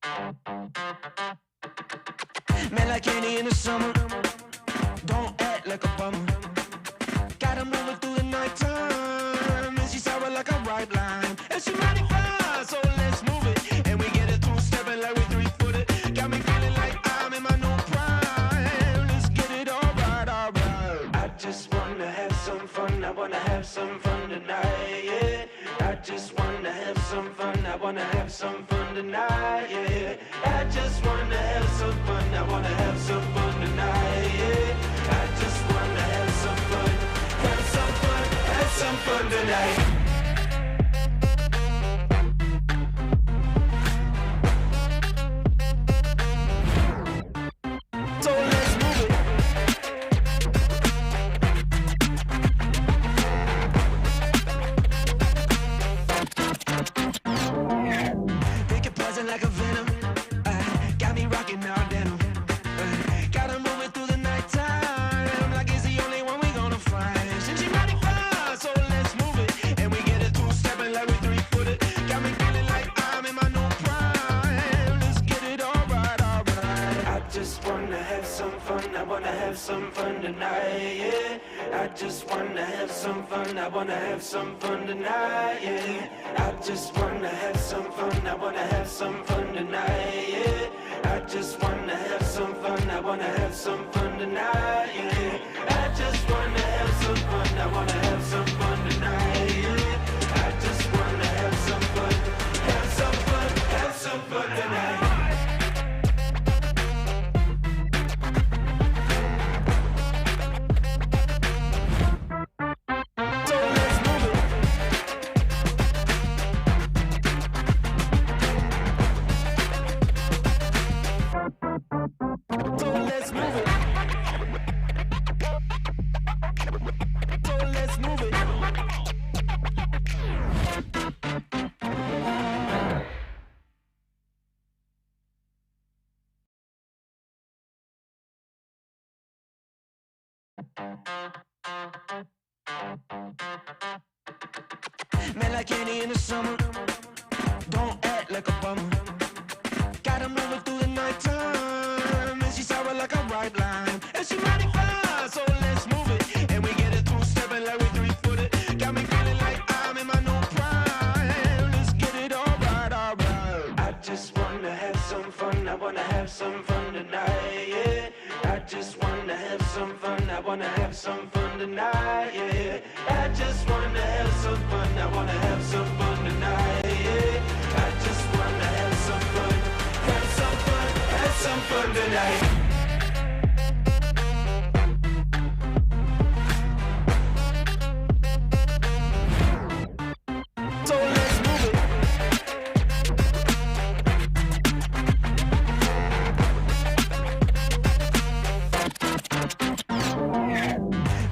Man like candy in the summer, don't act like a bummer. Gotta move it through the nighttime, and she's sour like a ripe lime. And she mighty fine, so let's move it. And we get it two-stepping like we three-footed. Got me feeling like I'm in my new prime. Let's get it all right, all right. I just wanna have some fun, I wanna have some fun tonight, yeah. I just wanna have some fun, I wanna have some fun tonight, yeah. I just wanna have some fun, I wanna have some fun tonight, yeah. I just wanna have some fun, have some fun, have some fun tonight. So let's move it. Think it poison like a venom. Got me rocking our denim. Gotta move it through the nighttime. Like it's the only one we gonna find. Since she mighty fine, so let's move it. And we get it two-stepping like we three-footed. Got me feeling like I'm in my new prime. Let's get it all right, all right. I just wanna have some fun, I wanna have some fun tonight, yeah. I just wanna have some fun, I wanna have some fun tonight, yeah. I just wanna have some fun, I wanna have some fun tonight, yeah. I just wanna have some fun, I wanna have some fun tonight, yeah. I just wanna have some fun, I wanna have some fun tonight, yeah. I just wanna have some fun, have some fun, have some fun tonight. So let's move it. So let's move it. So let's move it. Man like candy in the summer, don't act like a bummer. Gotta move it through the nighttime, and she's sour like a ripe lime. And she mighty fine, so let's move it. And we get it two-stepping like we three-footed. Got me feeling like I'm in my new prime. Let's get it all right, all right. I just wanna have some fun, I wanna have some fun tonight, yeah. I just wanna have some fun, I wanna have some fun tonight, yeah. I just wanna have some fun, I wanna have some fun tonight, yeah. I just wanna have some fun, have some fun, have some fun tonight. So let's move it.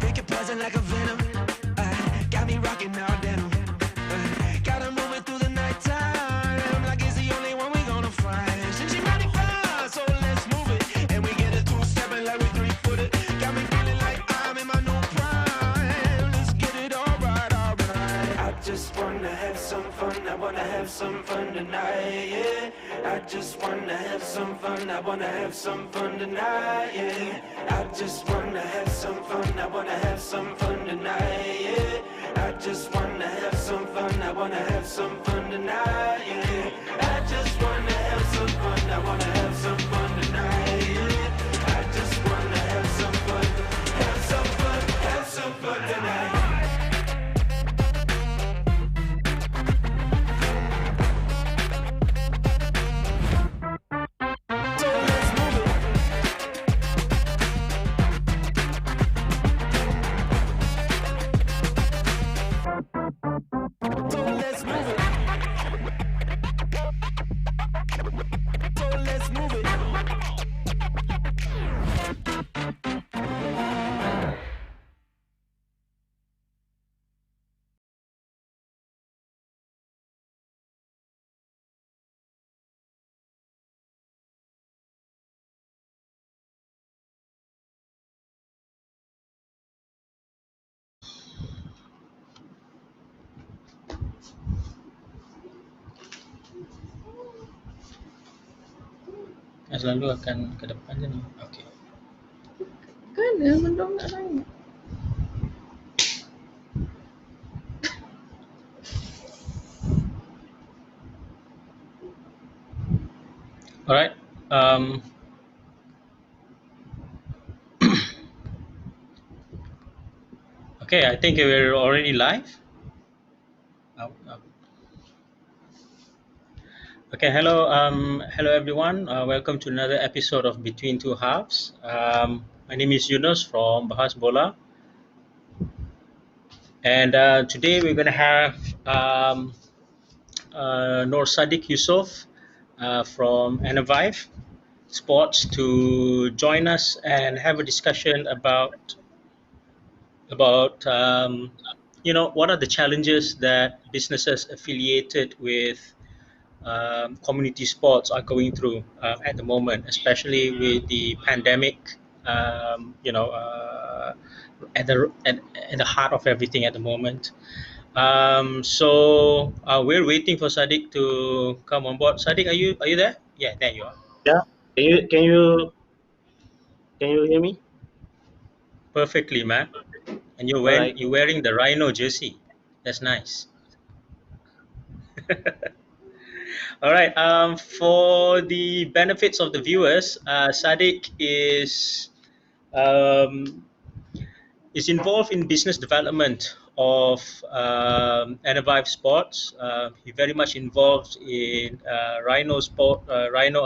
Think it poison like a venom. Got me rocking our denim. Gotta move it through the nighttime. Like it's the only one we gonna find. Since she mighty fine, so let's move it. And we get it two-stepping like we three-footed. Got me feeling like I'm in my new prime. Let's get it all right, all right. I just wanna have some fun, I wanna have some fun tonight, yeah. I just wanna have some fun, I wanna have some fun tonight, yeah. I just wanna have some fun, I wanna have some fun tonight, yeah. I just wanna have some fun, I wanna have some fun tonight, yeah. I just wanna have some fun, I wanna have some fun tonight, yeah. I just wanna have some fun, have some fun, have some fun tonight. So let's move it. So let's move it. So let's move it. selalu akan ke depan je ni. Okay. Kan dia mendong nak tanya. Alright. Okay, I think we're already live. Okay, hello everyone. Welcome to another episode of Between Two Halves. My name is Yunus from BahasBola, and today we're going to have Nur Sadiq Yusof from Anavive Sports to join us and have a discussion about what are the challenges that businesses affiliated with community sports are going through at the moment, especially with the pandemic. At the heart of everything at the moment. So we're waiting for Sadiq to come on board. Sadiq, are you there? Yeah, there you are. Yeah. Can you hear me? Perfectly, man. And All right. you're wearing the Rhino jersey. That's nice. All right. For the benefits of the viewers, Sadiq um, is involved in business development of Anavive Sports. He very much involved in Rhino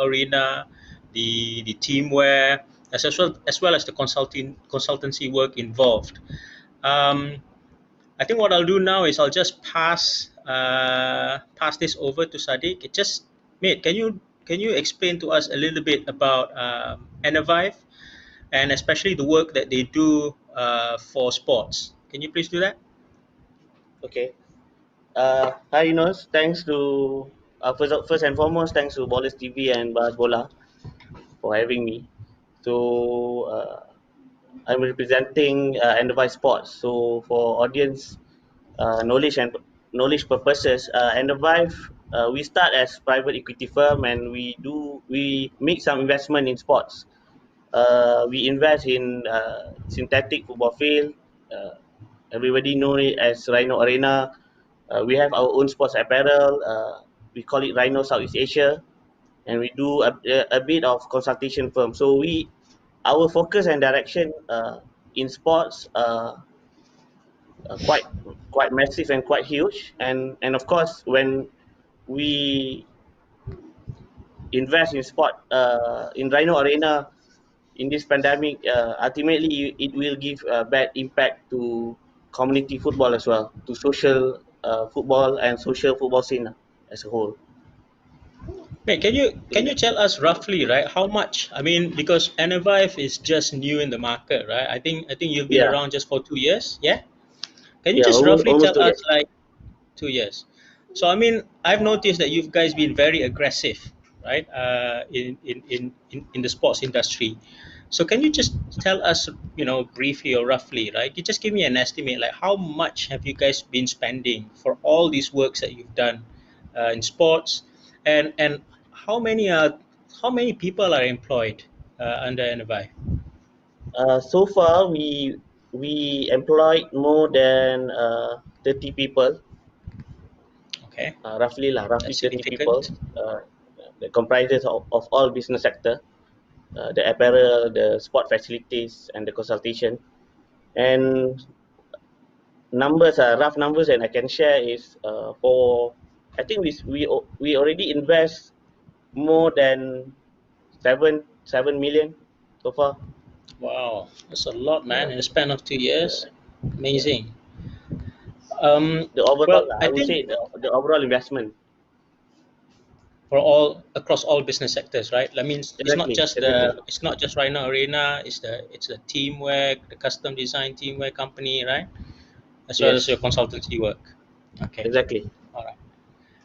Arena, the teamwear, as well as the consultancy work involved. Um, I think what I'll do now is I'll just pass this over to Sadiq. Mate, can you explain to us a little bit about Anavive and especially the work that they do for sports? Can you please do that? Okay. Hi Yunus. Thanks to first and foremost, thanks to Ballers TV and BahasBola for having me. So I'm representing Enterprise Sports. So for audience knowledge purposes, Enterprise we start as private equity firm and we make some investment in sports. We invest in synthetic football field. Uh, Everybody know it as Rhino Arena. We have our own sports apparel. We call it Rhino Southeast Asia, and we do a bit of consultation firm. So our focus and direction in sports quite massive and quite huge. And of course, when we invest in sport in Rhino Arena in this pandemic, ultimately it will give a bad impact to community football as well, to social football and social football scene as a whole. Mate, can you tell us roughly, right, how much? I mean, because Anavive is just new in the market, right? I think you've been Yeah, around just for 2 years, yeah? Can you yeah, just roughly almost tell two us, years. like, 2 years? So I mean, I've noticed that you guys been very aggressive, right? In the sports industry. So can you just tell us, briefly or roughly, right? You just give me an estimate, like how much have you guys been spending for all these works that you've done in sports, and how many people are employed under NFI? So far, we employed more than 30 people, Okay, roughly that's 30 people. significant. That comprises of all business sector, the apparel, the sport facilities, and the consultation. And rough numbers that I can share is for I think we already invest more than 7 million so far. Wow, that's a lot, man, Yeah, in a span of 2 years. yeah. Amazing. The overall, Well, I I would think say the overall investment. for all across all business sectors, right? That means it's not Exactly, just exactly. Rhino Arena. It's the teamwork, the custom design teamwork company, right? As well as your Yes, consultancy work. Okay, exactly. all right.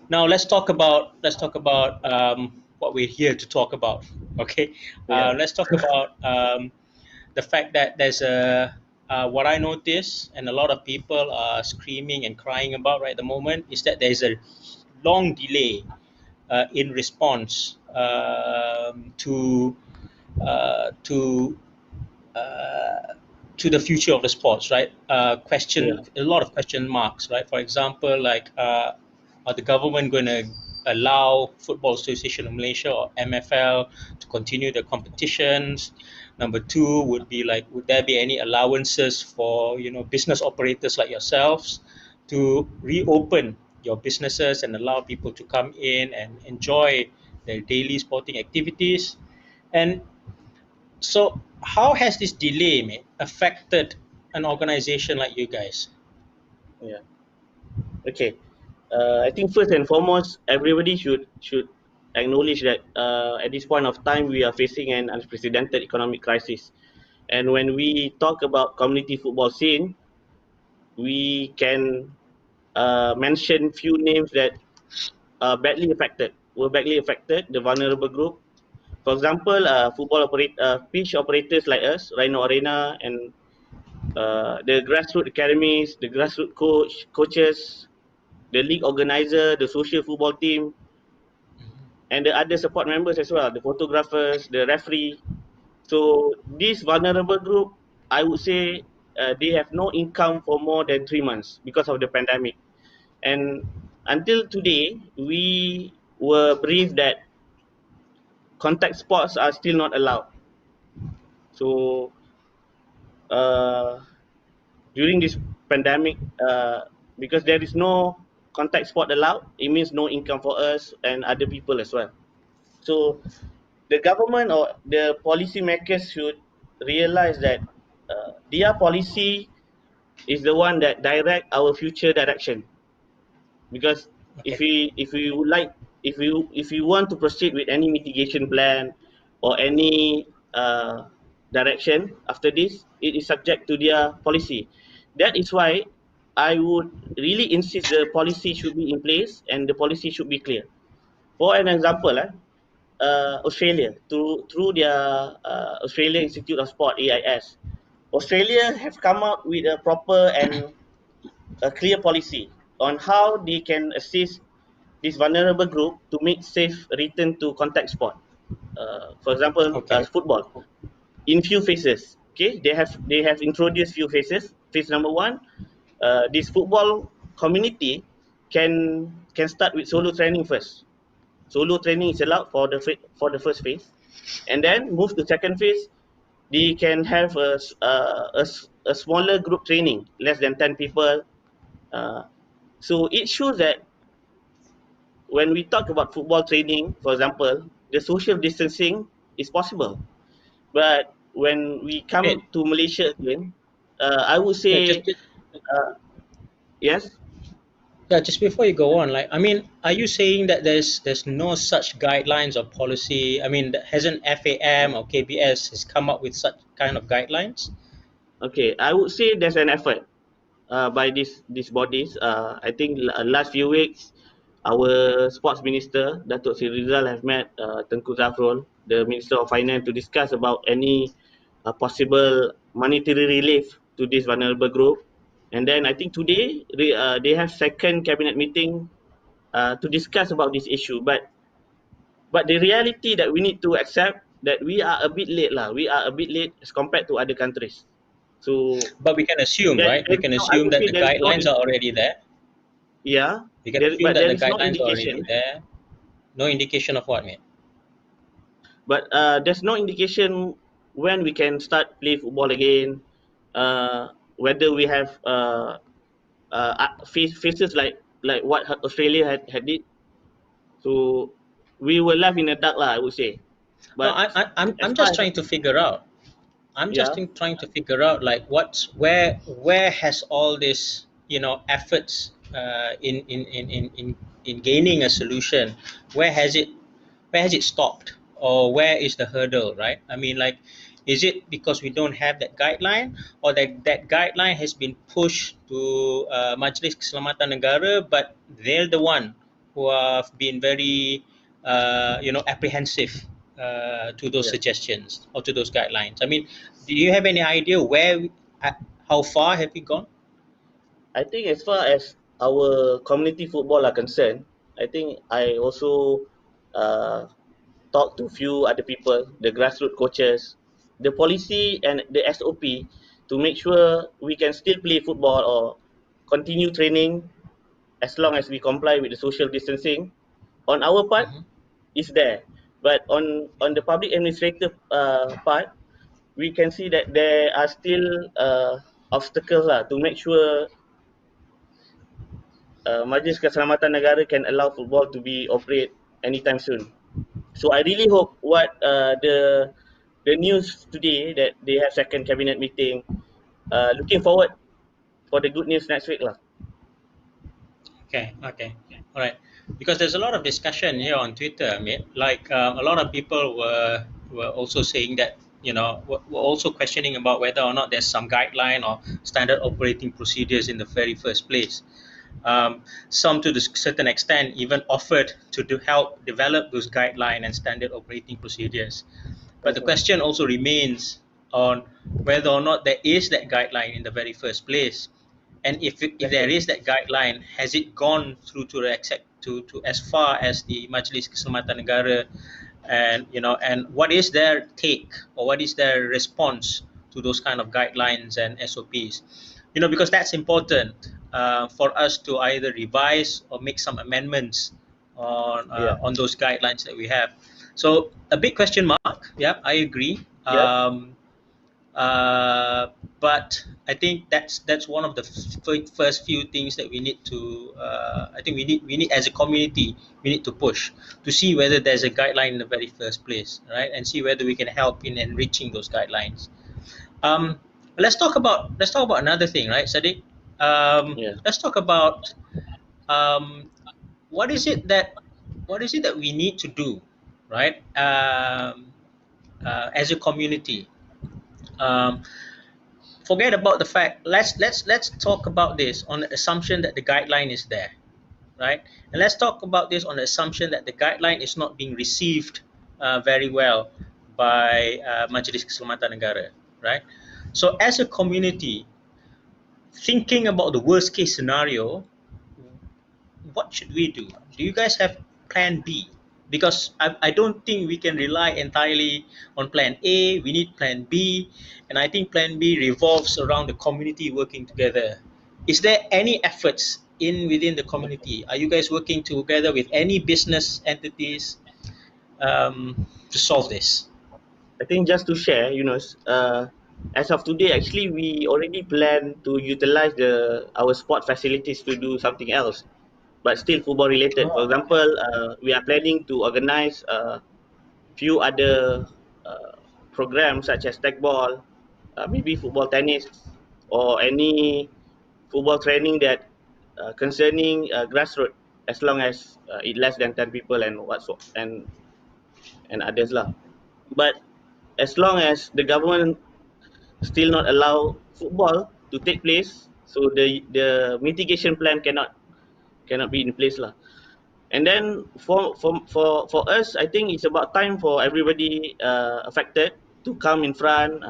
Now let's talk about what we're here to talk about. Okay, Yeah. let's talk about the fact that there's a what I notice and a lot of people are screaming and crying about right at the moment is that there's a long delay in response uh, to to the future of the sports, right? Yeah. A lot of question marks, right? For example, like, are the government going to allow Football Association of Malaysia or MFL to continue the competitions? Number two would be like, would there be any allowances for business operators like yourselves to reopen your businesses and allow people to come in and enjoy their daily sporting activities? And so, how has this delay, mate, affected an organization like you guys? Yeah. Okay. I think first and foremost, everybody should acknowledge that at this point of time we are facing an unprecedented economic crisis. And when we talk about community football scene, we can mention few names that are badly affected. Were badly affected. The vulnerable group. For example, pitch operators like us, Rhino Arena, and the grassroots academies, the grassroots coaches, the league organizer, the social football team, and the other support members as well, the photographers, the referee. So this vulnerable group, I would say, they have no income for more than 3 months because of the pandemic. And until today, we were briefed that contact sports are still not allowed. So uh, during this pandemic, because there is no contact sport allowed, it means no income for us and other people as well. So the government or the policymakers should realize that their policy is the one that direct our future direction. Because Okay. if we would like if we want to proceed with any mitigation plan or any direction after this, it is subject to their policy. That is why I would really insist the policy should be in place and the policy should be clear. For an example, Australia through their Australia Institute of Sport (AIS), Australia have come out with a proper and a clear policy on how they can assist this vulnerable group to make safe return to contact sport. For example, Okay. football in few phases. Okay, they have introduced few phases. Phase number one, this football community can start with solo training first. Solo training is allowed for for the first phase, and then move to second phase. They can have a smaller group training, less than 10 people. Uh, so it shows that when we talk about football training, for example, the social distancing is possible. But when we Wait, come to Malaysia again, I would yeah, say yes. just before you go on, like, I mean, are you saying that there's no such guidelines or policy? I mean, hasn't FAM or KBS has come up with such kind of guidelines? Okay, I would say there's an effort by these bodies. I think last few weeks, our sports minister Datuk Sri Rizal have met Tengku Zafrul, the Minister of Finance, to discuss about any possible monetary relief to this vulnerable group. And then I think today they have second cabinet meeting to discuss about this issue. But the reality that we need to accept that we are a bit late lah. We are a bit late as compared to other countries. So But we can assume, right? We there is can no, I assume would that say the there is no, guidelines are already there. yeah, We can assume but that there the is no guidelines are already indication. there. No indication of what, mate? But there's no indication when we can start play football again. Whether we have phases like what Australia had did. So we were left in the dark lah, I would say. No, But as I'm far just as trying to figure out. I'm just yeah, trying to figure out like where has all this efforts in gaining a solution, where has it stopped, or where is the hurdle, right? I mean, like, is it because we don't have that guideline, or that guideline has been pushed to Majlis Keselamatan Negara, but they're the one who have been very apprehensive to those yeah. suggestions or to those guidelines? I mean, do you have any idea how far have we gone? I think as far as our community football are concerned, I think I also talk to few other people, the grassroots coaches, the policy and the SOP to make sure we can still play football or continue training as long as we comply with the social distancing. On our part, Mhm. is there, but on the public administrative part, we can see that there are still obstacles lah to make sure Majlis Keselamatan Negara can allow football to be operate anytime soon. So I really hope what the news today that they have second cabinet meeting. Looking forward for the good news next week lah. Okay, okay, all right. Because there's a lot of discussion here on Twitter, I mean, like a lot of people were also saying that were also questioning about whether or not there's some guideline or standard operating procedures in the very first place. Some to a certain extent even offered to help develop those guideline and standard operating procedures. But the question also remains on whether or not there is that guideline in the very first place. And if there is that guideline, has it gone through to the to as far as the Majlis Keselamatan Negara, and and what is their take or what is their response to those kind of guidelines and SOPs? Because that's important for us to either revise or make some amendments Yeah. on those guidelines that we have. So a big question mark. Yeah, I agree. Yep. But I think that's one of the first few things that we need to. I think we need as a community we need to push to see whether there's a guideline in the very first place, right, and see whether we can help in enriching those guidelines. Um, let's talk about another thing, right, Sadiq? Yeah. Let's talk about um, what is it that we need to do, right? As a community. Um, Forget about the fact. Let's talk about this on the assumption that the guideline is there, right? And let's talk about this on the assumption that the guideline is not being received very well by Majlis Keselamatan Negara, right? So as a community, thinking about the worst case scenario, what should we do? Do you guys have plan B? Because I don't think we can rely entirely on plan A. We need plan B. And I think plan B revolves around the community working together. Is there any efforts within the community? Are you guys working together with any business entities to solve this? I think just to share, as of today, actually, we already plan to utilize our sport facilities to do something else, but still football related. For Oh, example, we are planning to organize few other uh, programs such as tag ball, maybe football tennis, or any football training that concerning grassroots, as long as it less than 10 people and and others lah. But as long as the government still not allow football to take place, so the mitigation plan cannot be in place lah. And then for us, I think it's about time for everybody affected to come in front,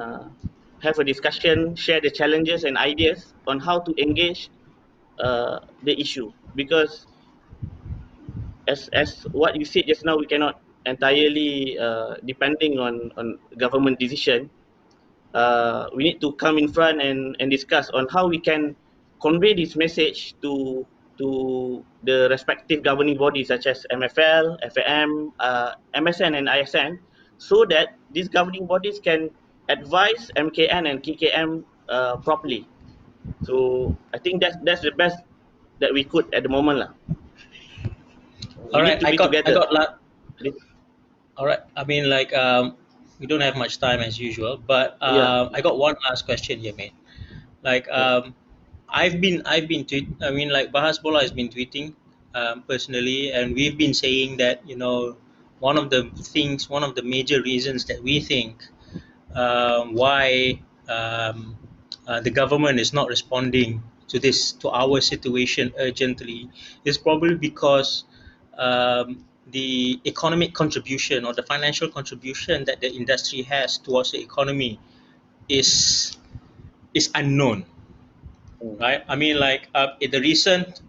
have a discussion, share the challenges and ideas on how to engage the issue. Because as what you said just now, we cannot entirely depending on government decision. We need to come in front and discuss on how we can convey this message to the respective governing bodies such as MFL, FAM, MSN and ISN, so that these governing bodies can advise MKN and KKM properly. So I think that's the best that we could at the moment lah. We all need right. to I be got I together. got All right. I mean, like, we don't have much time as usual, but Yeah, I got one last question here, mate. Like, yeah, I've been tweet. I mean, like, BahasBola has been tweeting personally, and we've been saying that one of the major reasons that we think why the government is not responding to our situation urgently is probably because the economic contribution or the financial contribution that the industry has towards the economy is unknown, mm, right? I mean, like, the recent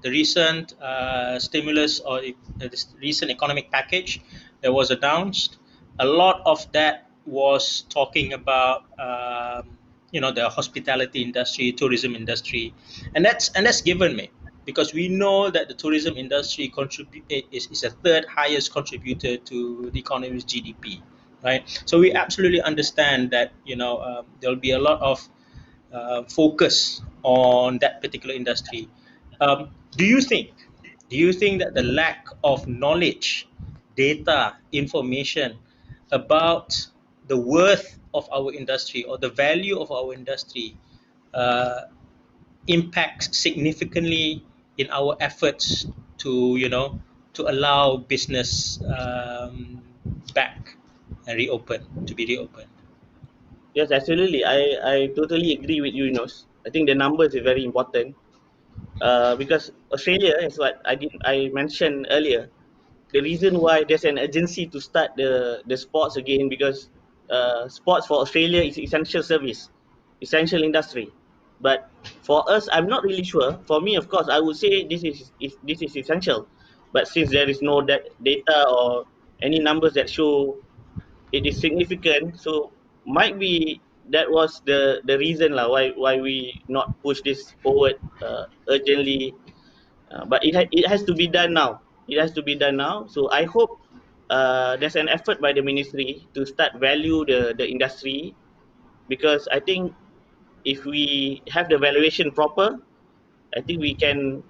stimulus or this recent economic package that was announced, a lot of that was talking about the hospitality industry, tourism industry, and that's given me because we know that the tourism industry is a third highest contributor to the economy's GDP, right? So we absolutely understand that there'll be a lot of focus on that particular industry. Um, do you think do you think that the lack of knowledge, data, information about the worth of our industry or the value of our industry uh, impacts significantly in our efforts to allow business back and reopened? Yes, absolutely. I totally agree with you, Yunus. I think the numbers is very important. Because Australia, as what I mentioned earlier, the reason why there's an urgency to start the sports again because sports for Australia is essential service, essential industry. But for us, I'm not really sure. For me, of course, I would say this is essential. But since there is no data or any numbers that show it is significant, so might be that was the reason lah why we not push this forward urgently, but it has to be done now. It has to be done now. So I hope there's an effort by the ministry to start value the industry because I think if we have the valuation proper, I think we can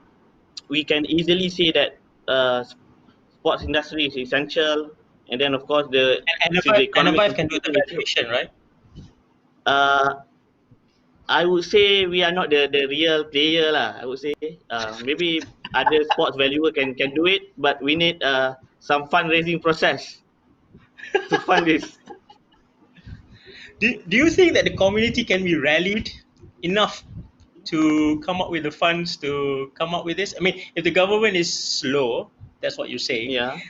easily say that sports industry is essential, and then of course the And since the economic N5 can do the contribution is huge. valuation, right? Uh, I would say we are not the real player lah. I would say maybe other sports valuer can do it, but we need some fundraising process to fund this. Do you think that the community can be rallied enough to come up with the funds to come up with this? I mean, if the government is slow, that's what you're saying. Yeah.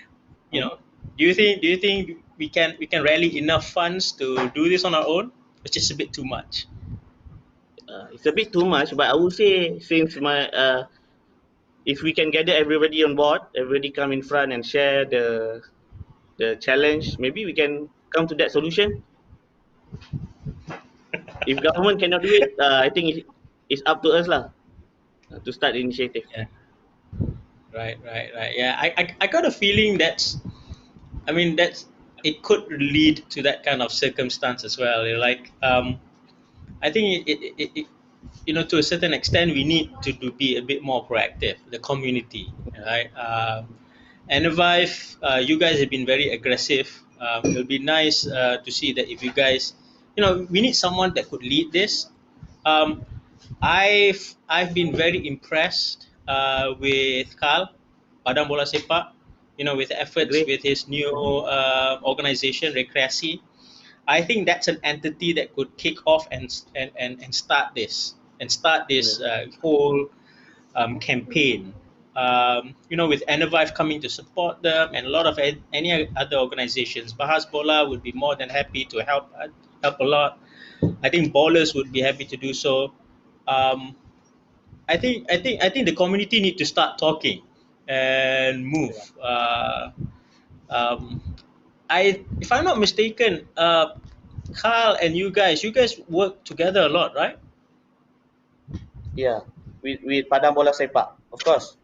You know, do you think we can rally enough funds to do this on our own? It's just a bit too much. It's a bit too much, but I would say since if we can gather everybody on board, everybody come in front and share the challenge, maybe we can come to that solution. If government cannot do it, I think it's up to us lah to start the initiative. Yeah. Right. Yeah, I got a feeling that's it could lead to that kind of circumstance as well. Like I think to a certain extent, we need to be a bit more proactive, the community, right? And Vive, you guys have been very aggressive. It'll be nice to see that if you guys, we need someone that could lead this. Um, I've been very impressed with Carl, Padang Bola Sepak, with efforts Agree? with his new organization, Rekreasi. I think that's an entity that could kick off and start this Yeah. whole campaign. With Enervive coming to support them and a lot of any other organizations, BahasBola would be more than happy to help a lot. I think ballers would be happy to do so. Um, I think the community need to start talking and move. Um, if I'm not mistaken, Carl and you guys work together a lot, right? Yeah, with Padang Bola Sepak, of course.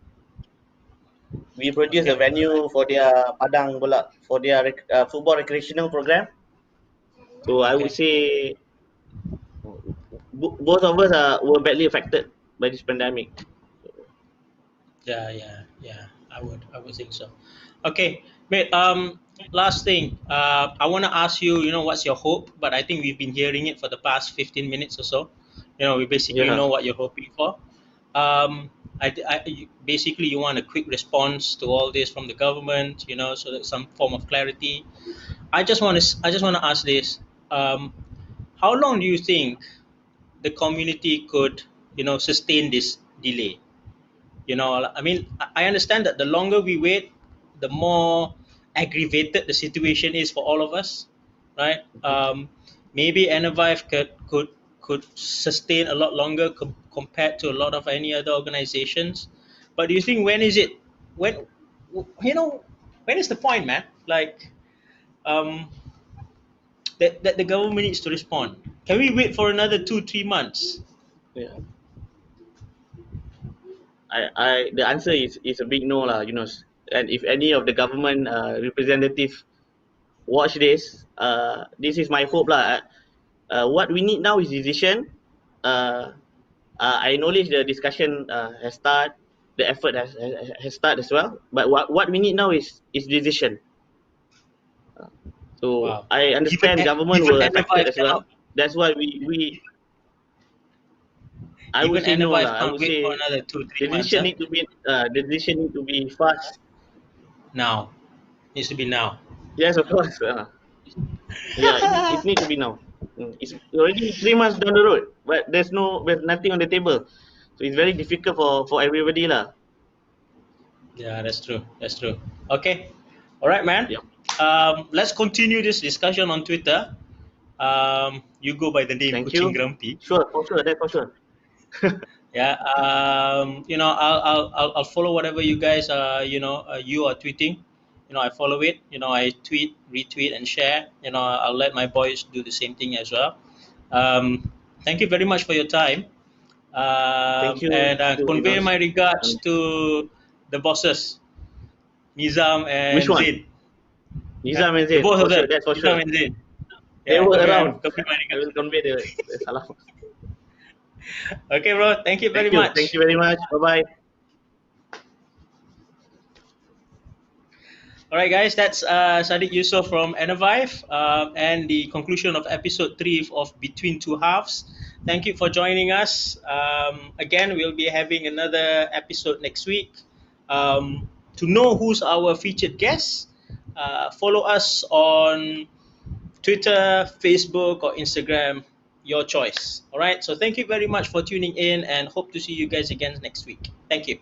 We produce a Okay. venue for their Padang Bola for their football recreational program. So I would Okay. say both of us were badly affected by this pandemic. Yeah. I would think so. Okay, mate. Last thing. I want to ask you. What's your hope? But I think we've been hearing it for the past 15 minutes or so. We basically Yeah, know what you're hoping for. Basically you want a quick response to all this from the government. So that some form of clarity. I just want to ask this. Um, how long do you think the community could sustain this delay? I mean, I understand that the longer we wait, the more aggravated the situation is for all of us, right? Maybe Anavive could sustain a lot longer compared to a lot of any other organizations. But do you think when is it when when is the point, man? like um, that the government needs to respond. Can we wait for another 2-3 months? Yeah. The answer is a big no lah, Yunus. And if any of the government representative watch this, this is my hope lah. What we need now is decision. Uh, I acknowledge the discussion has started, the effort has started as well. But what we need now is decision. So Wow. I understand government Even were affected Enterprise as well. cannot. That's why we I would Even say no Enterprise lah. I can't would wait for say another two the three months. decision need to be fast. Now needs to be now. Yes, of course. Yeah, it need to be now. It's already 3 months down the road, but there's nothing on the table, so it's very difficult for everybody lah. Yeah, that's true. That's true. Okay. All right, man. Yep. Let's continue this discussion on Twitter. You go by the name Thank Kuching you. Grumpy. Sure, for sure, that for sure. Yeah. I'll follow whatever you guys you are tweeting. I follow it. I tweet, retweet, and share. I'll let my boys do the same thing as well. Thank you very much for your time. Thank you, And convey Yunus. my regards to the bosses, Nizam Which and one? Zain. Nizam and The Zain, both for of them, sure, that's for Nizam sure. and Zain. They were around. Convey my I regards. will convey the salam. Okay, bro. Thank you very much. Thank you very much. Bye bye. All right, guys, that's Sadiq Yusof from Enervive and the conclusion of episode 3 of Between Two Halves. Thank you for joining us. Again, we'll be having another episode next week. To know who's our featured guest, follow us on Twitter, Facebook, or Instagram, your choice. All right, so thank you very much for tuning in and hope to see you guys again next week. Thank you.